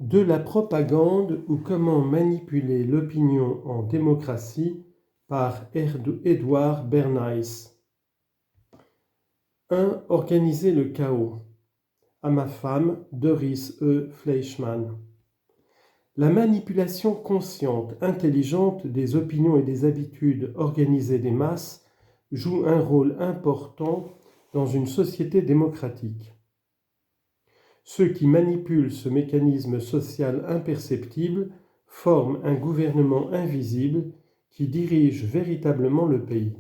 De la propagande ou comment manipuler l'opinion en démocratie par Edward Bernays. 1. Organiser le chaos. À ma femme, Doris E. Fleischmann. La manipulation consciente, intelligente des opinions et des habitudes organisées des masses joue un rôle important dans une société démocratique. Ceux qui manipulent ce mécanisme social imperceptible forment un gouvernement invisible qui dirige véritablement le pays.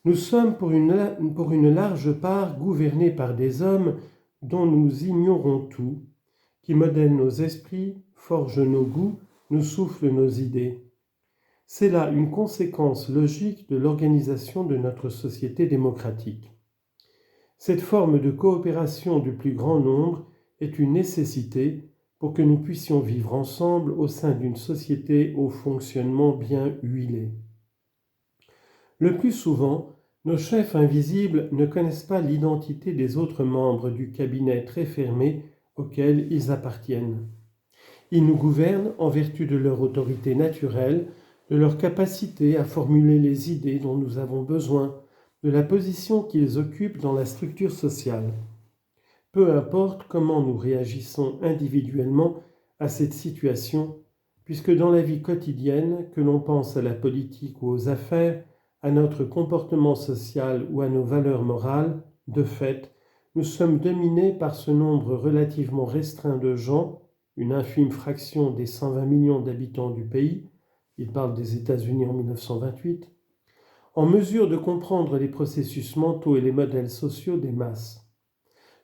Nous sommes pour une large part gouvernés par des hommes dont nous ignorons tout, qui modèlent nos esprits, forgent nos goûts, nous soufflent nos idées. C'est là une conséquence logique de l'organisation de notre société démocratique. Cette forme de coopération du plus grand nombre est une nécessité pour que nous puissions vivre ensemble au sein d'une société au fonctionnement bien huilé. Le plus souvent, nos chefs invisibles ne connaissent pas l'identité des autres membres du cabinet très fermé auquel ils appartiennent. Ils nous gouvernent en vertu de leur autorité naturelle, de leur capacité à formuler les idées dont nous avons besoin, de la position qu'ils occupent dans la structure sociale. Peu importe comment nous réagissons individuellement à cette situation, puisque dans la vie quotidienne, que l'on pense à la politique ou aux affaires, à notre comportement social ou à nos valeurs morales, de fait, nous sommes dominés par ce nombre relativement restreint de gens, une infime fraction des 120 millions d'habitants du pays, il parle des États-Unis en 1928, en mesure de comprendre les processus mentaux et les modèles sociaux des masses.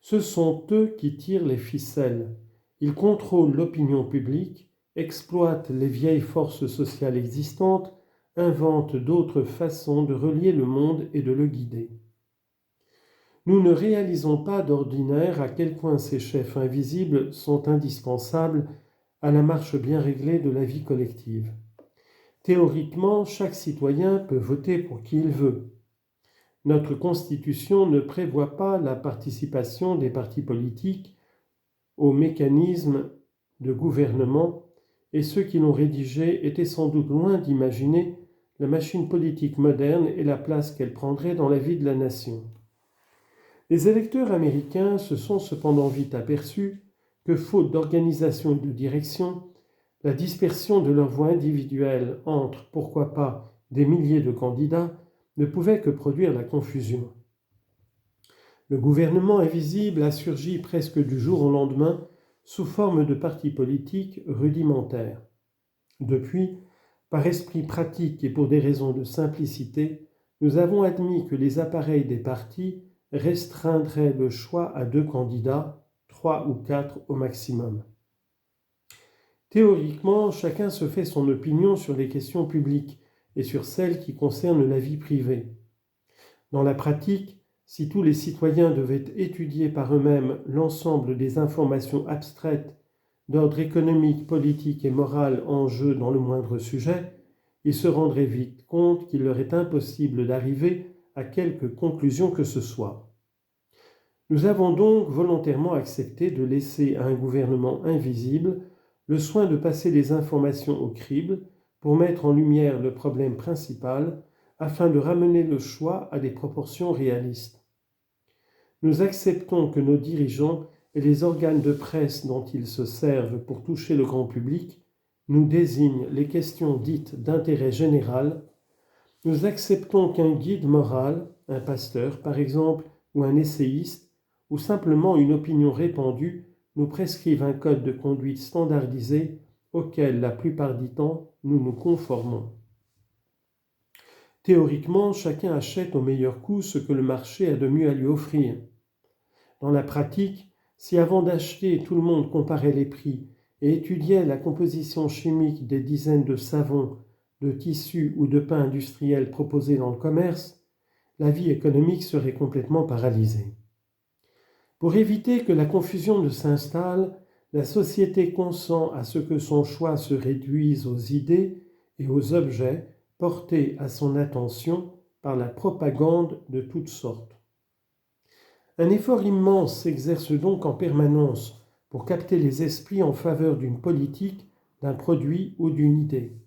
Ce sont eux qui tirent les ficelles. Ils contrôlent l'opinion publique, exploitent les vieilles forces sociales existantes, inventent d'autres façons de relier le monde et de le guider. Nous ne réalisons pas d'ordinaire à quel point ces chefs invisibles sont indispensables à la marche bien réglée de la vie collective. Théoriquement, chaque citoyen peut voter pour qui il veut. Notre Constitution ne prévoit pas la participation des partis politiques aux mécanismes de gouvernement et ceux qui l'ont rédigée étaient sans doute loin d'imaginer la machine politique moderne et la place qu'elle prendrait dans la vie de la nation. Les électeurs américains se sont cependant vite aperçus que, faute d'organisation et de direction, la dispersion de leurs voix individuelles entre, pourquoi pas, des milliers de candidats ne pouvait que produire la confusion. Le gouvernement invisible a surgi presque du jour au lendemain sous forme de partis politiques rudimentaires. Depuis, par esprit pratique et pour des raisons de simplicité, nous avons admis que les appareils des partis restreindraient le choix à 2 candidats, 3 ou 4 au maximum. Théoriquement, chacun se fait son opinion sur les questions publiques et sur celles qui concernent la vie privée. Dans la pratique, si tous les citoyens devaient étudier par eux-mêmes l'ensemble des informations abstraites d'ordre économique, politique et moral en jeu dans le moindre sujet, ils se rendraient vite compte qu'il leur est impossible d'arriver à quelque conclusion que ce soit. Nous avons donc volontairement accepté de laisser à un gouvernement invisible le soin de passer les informations au crible pour mettre en lumière le problème principal afin de ramener le choix à des proportions réalistes. Nous acceptons que nos dirigeants et les organes de presse dont ils se servent pour toucher le grand public nous désignent les questions dites d'intérêt général. Nous acceptons qu'un guide moral, un pasteur par exemple, ou un essayiste, ou simplement une opinion répandue, nous prescrivent un code de conduite standardisé auquel, la plupart du temps, nous nous conformons. Théoriquement, chacun achète au meilleur coût ce que le marché a de mieux à lui offrir. Dans la pratique, si avant d'acheter, tout le monde comparait les prix et étudiait la composition chimique des dizaines de savons, de tissus ou de pains industriels proposés dans le commerce, la vie économique serait complètement paralysée. Pour éviter que la confusion ne s'installe, la société consent à ce que son choix se réduise aux idées et aux objets portés à son attention par la propagande de toutes sortes. Un effort immense s'exerce donc en permanence pour capter les esprits en faveur d'une politique, d'un produit ou d'une idée.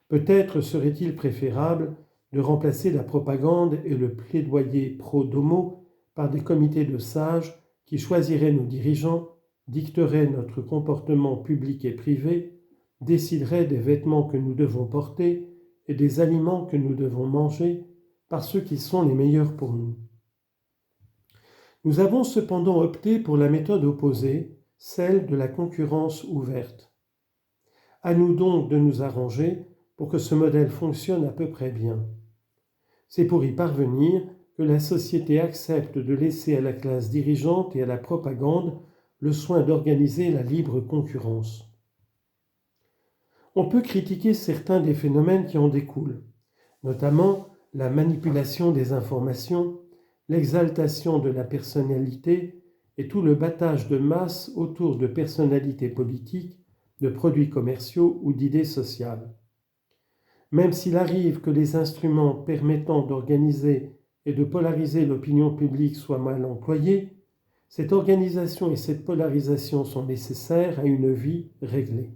Peut-être serait-il préférable de remplacer la propagande et le plaidoyer pro-domo par des comités de sages qui choisiraient nos dirigeants, dicteraient notre comportement public et privé, décideraient des vêtements que nous devons porter et des aliments que nous devons manger par ceux qui sont les meilleurs pour nous. Nous avons cependant opté pour la méthode opposée, celle de la concurrence ouverte. À nous donc de nous arranger pour que ce modèle fonctionne à peu près bien. C'est pour y parvenir que la société accepte de laisser à la classe dirigeante et à la propagande le soin d'organiser la libre concurrence. On peut critiquer certains des phénomènes qui en découlent, notamment la manipulation des informations, l'exaltation de la personnalité et tout le battage de masse autour de personnalités politiques, de produits commerciaux ou d'idées sociales. Même s'il arrive que les instruments permettant d'organiser et de polariser l'opinion publique soient mal employés, cette organisation et cette polarisation sont nécessaires à une vie réglée.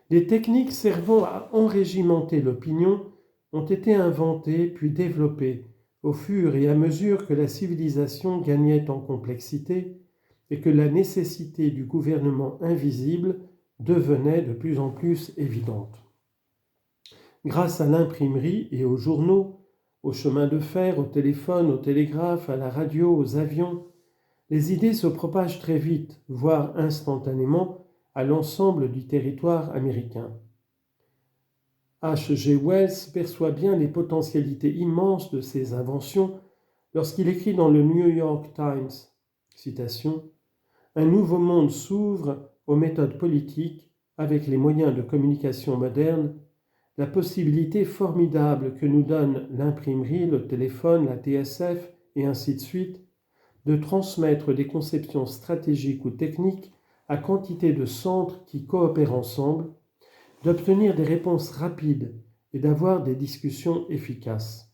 Des techniques servant à enrégimenter l'opinion ont été inventées puis développées au fur et à mesure que la civilisation gagnait en complexité et que la nécessité du gouvernement invisible devenait de plus en plus évidente. Grâce à l'imprimerie et aux journaux, aux chemins de fer, au téléphone, au télégraphe, à la radio, aux avions, les idées se propagent très vite, voire instantanément, à l'ensemble du territoire américain. H. G. Wells perçoit bien les potentialités immenses de ces inventions lorsqu'il écrit dans le New York Times, citation, « Un nouveau monde s'ouvre aux méthodes politiques avec les moyens de communication modernes, la possibilité formidable que nous donne l'imprimerie, le téléphone, la TSF et ainsi de suite, de transmettre des conceptions stratégiques ou techniques à quantité de centres qui coopèrent ensemble, d'obtenir des réponses rapides et d'avoir des discussions efficaces.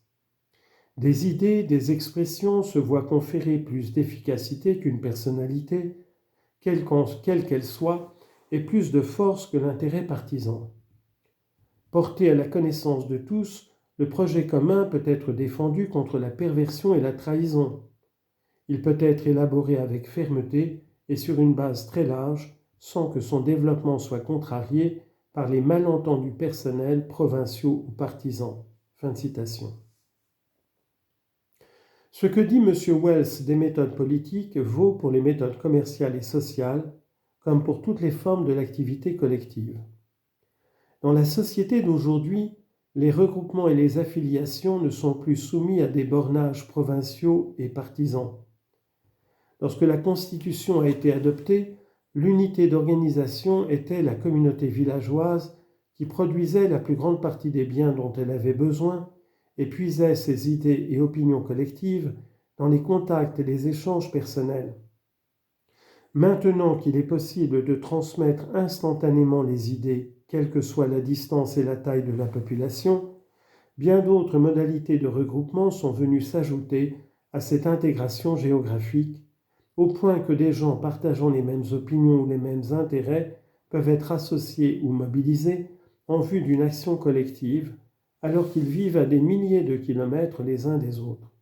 Des idées, des expressions se voient conférer plus d'efficacité qu'une personnalité, quelle qu'elle soit, et plus de force que l'intérêt partisan. Porté à la connaissance de tous, le projet commun peut être défendu contre la perversion et la trahison. Il peut être élaboré avec fermeté et sur une base très large, sans que son développement soit contrarié par les malentendus personnels, provinciaux ou partisans. » Fin de citation. Ce que dit M. Wells des méthodes politiques vaut pour les méthodes commerciales et sociales, comme pour toutes les formes de l'activité collective. Dans la société d'aujourd'hui, les regroupements et les affiliations ne sont plus soumis à des bornages provinciaux et partisans. Lorsque la Constitution a été adoptée, l'unité d'organisation était la communauté villageoise qui produisait la plus grande partie des biens dont elle avait besoin et puisait ses idées et opinions collectives dans les contacts et les échanges personnels. Maintenant qu'il est possible de transmettre instantanément les idées, quelle que soit la distance et la taille de la population, bien d'autres modalités de regroupement sont venues s'ajouter à cette intégration géographique, au point que des gens partageant les mêmes opinions ou les mêmes intérêts peuvent être associés ou mobilisés en vue d'une action collective, alors qu'ils vivent à des milliers de kilomètres les uns des autres.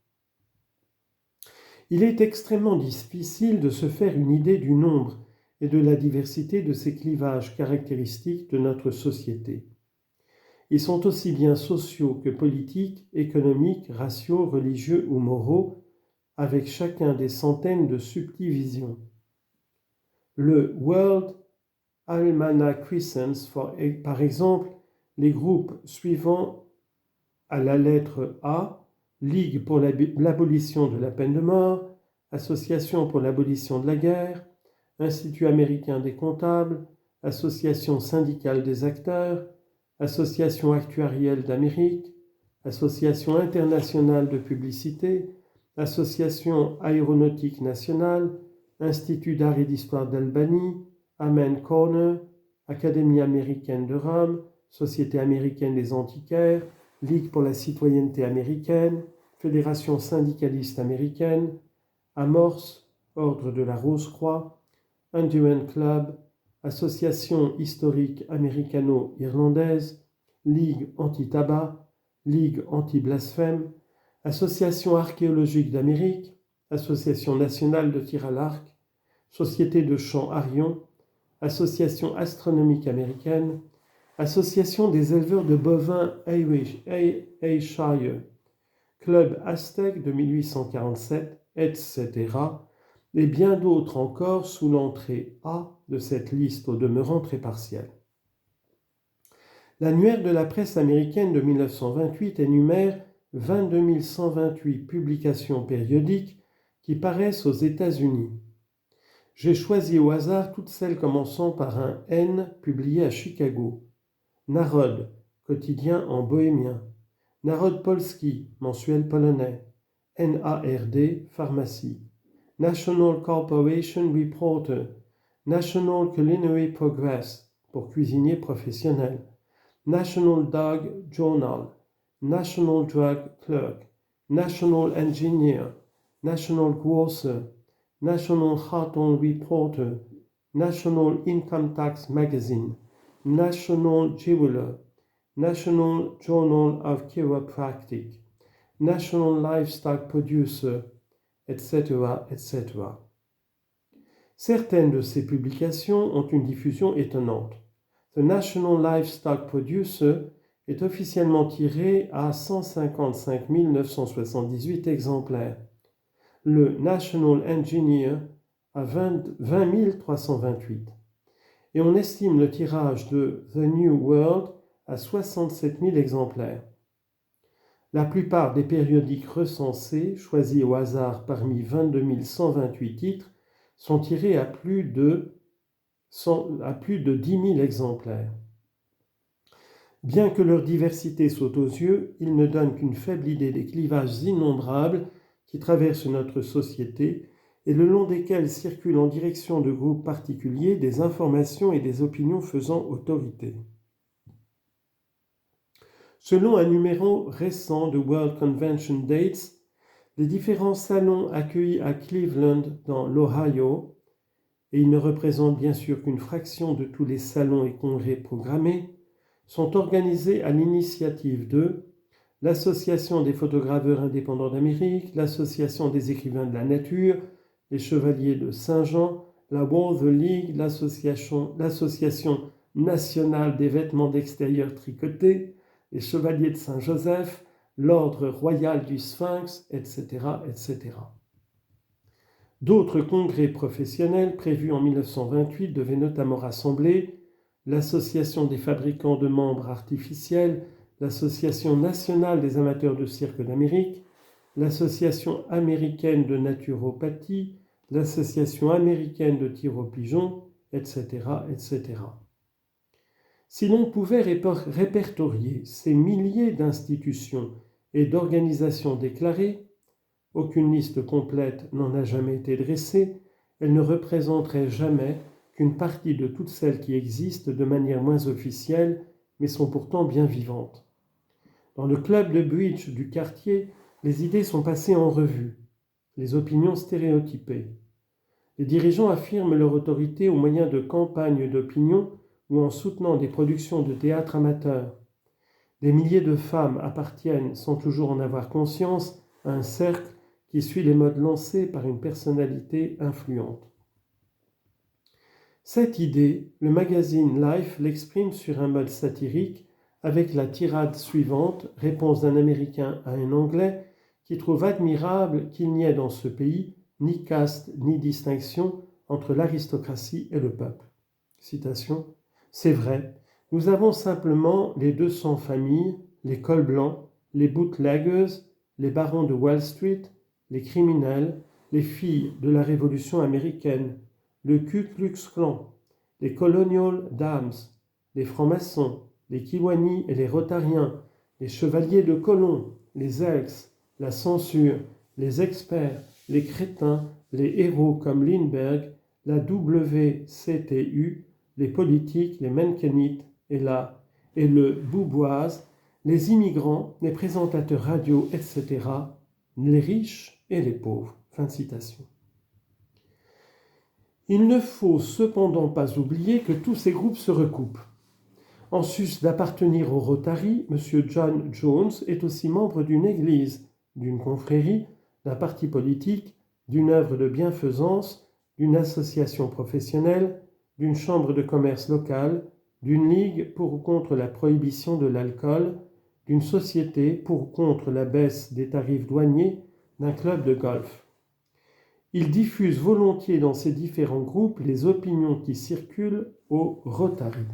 Il est extrêmement difficile de se faire une idée du nombre et de la diversité de ces clivages caractéristiques de notre société. Ils sont aussi bien sociaux que politiques, économiques, raciaux, religieux ou moraux, avec chacun des centaines de subdivisions. Le World Almanac Crescents, par exemple, les groupes suivants à la lettre A, Ligue pour l'abolition de la peine de mort, Association pour l'abolition de la guerre, Institut américain des comptables, Association syndicale des acteurs, Association actuarielle d'Amérique, Association internationale de publicité, Association aéronautique nationale, Institut d'art et d'histoire d'Albanie, Amen Corner, Académie américaine de Rome, Société américaine des antiquaires, Ligue pour la citoyenneté américaine, Fédération syndicaliste américaine, Amorce, Ordre de la Rose-Croix, Endurance Club, Association historique américano-irlandaise, Ligue anti-tabac, Ligue anti-blasphème, Association archéologique d'Amérique, Association nationale de tir à l'arc, Société de chant Arion, Association astronomique américaine, Association des éleveurs de bovins Ayrshire, Club Aztèque de 1847, etc., et bien d'autres encore sous l'entrée A de cette liste au demeurant très partielle. L'annuaire de la presse américaine de 1928 énumère 22 128 publications périodiques qui paraissent aux États-Unis. J'ai choisi au hasard toutes celles commençant par un N publié à Chicago. Narod, quotidien en bohémien. Narod Polski, mensuel polonais. NARD, pharmacie. National Corporation Reporter. National Culinary Progress, pour cuisinier professionnel. National Dog Journal. National Drug Clerk. National Engineer. National Grocer. National Houghton Reporter. National Income Tax Magazine. National Jeweler. National Journal of Chiropractic, National Livestock Producer, etc., etc. Certaines de ces publications ont une diffusion étonnante. The National Livestock Producer est officiellement tiré à 155 978 exemplaires. Le National Engineer à 20 328. Et on estime le tirage de The New World à 67 000 exemplaires. La plupart des périodiques recensés, choisis au hasard parmi 22 128 titres, sont tirés à plus de 10 000 exemplaires. Bien que leur diversité saute aux yeux, ils ne donnent qu'une faible idée des clivages innombrables qui traversent notre société et le long desquels circulent en direction de groupes particuliers des informations et des opinions faisant autorité. Selon un numéro récent de World Convention Dates, les différents salons accueillis à Cleveland dans l'Ohio, et ils ne représentent bien sûr qu'une fraction de tous les salons et congrès programmés, sont organisés à l'initiative de l'Association des photograveurs indépendants d'Amérique, l'Association des écrivains de la nature, les Chevaliers de Saint-Jean, la World League, l'Association nationale des vêtements d'extérieur tricotés, les Chevaliers de Saint-Joseph, l'Ordre royal du Sphinx, etc., etc. D'autres congrès professionnels prévus en 1928 devaient notamment rassembler l'Association des fabricants de membres artificiels, l'Association nationale des amateurs de cirque d'Amérique, l'Association américaine de naturopathie, l'Association américaine de tir aux pigeons, etc., etc. Si l'on pouvait répertorier ces milliers d'institutions et d'organisations déclarées, aucune liste complète n'en a jamais été dressée, elle ne représenterait jamais qu'une partie de toutes celles qui existent de manière moins officielle, mais sont pourtant bien vivantes. Dans le club de bridge du quartier, les idées sont passées en revue, les opinions stéréotypées. Les dirigeants affirment leur autorité au moyen de campagnes d'opinion ou en soutenant des productions de théâtre amateurs. Des milliers de femmes appartiennent, sans toujours en avoir conscience, à un cercle qui suit les modes lancés par une personnalité influente. Cette idée, le magazine Life l'exprime sur un mode satirique avec la tirade suivante, réponse d'un Américain à un Anglais, qui trouve admirable qu'il n'y ait dans ce pays ni caste ni distinction entre l'aristocratie et le peuple. Citation. C'est vrai, nous avons simplement les 200 familles, les cols blancs, les bootleggers, les barons de Wall Street, les criminels, les filles de la Révolution américaine, le Ku Klux Klan, les Colonial Dames, les francs-maçons, les Kiwani et les Rotariens, les chevaliers de Colomb, les Elks, la censure, les experts, les crétins, les héros comme Lindbergh, la WCTU, les politiques, les Menkenites et le Bouboise, les immigrants, les présentateurs radio, etc., les riches et les pauvres. Fin de citation. Il ne faut cependant pas oublier que tous ces groupes se recoupent. En sus d'appartenir au Rotary, M. John Jones est aussi membre d'une église, d'une confrérie, d'un parti politique, d'une œuvre de bienfaisance, d'une association professionnelle, d'une chambre de commerce locale, d'une ligue pour ou contre la prohibition de l'alcool, d'une société pour ou contre la baisse des tarifs douaniers, d'un club de golf. Il diffuse volontiers dans ces différents groupes les opinions qui circulent au Rotary.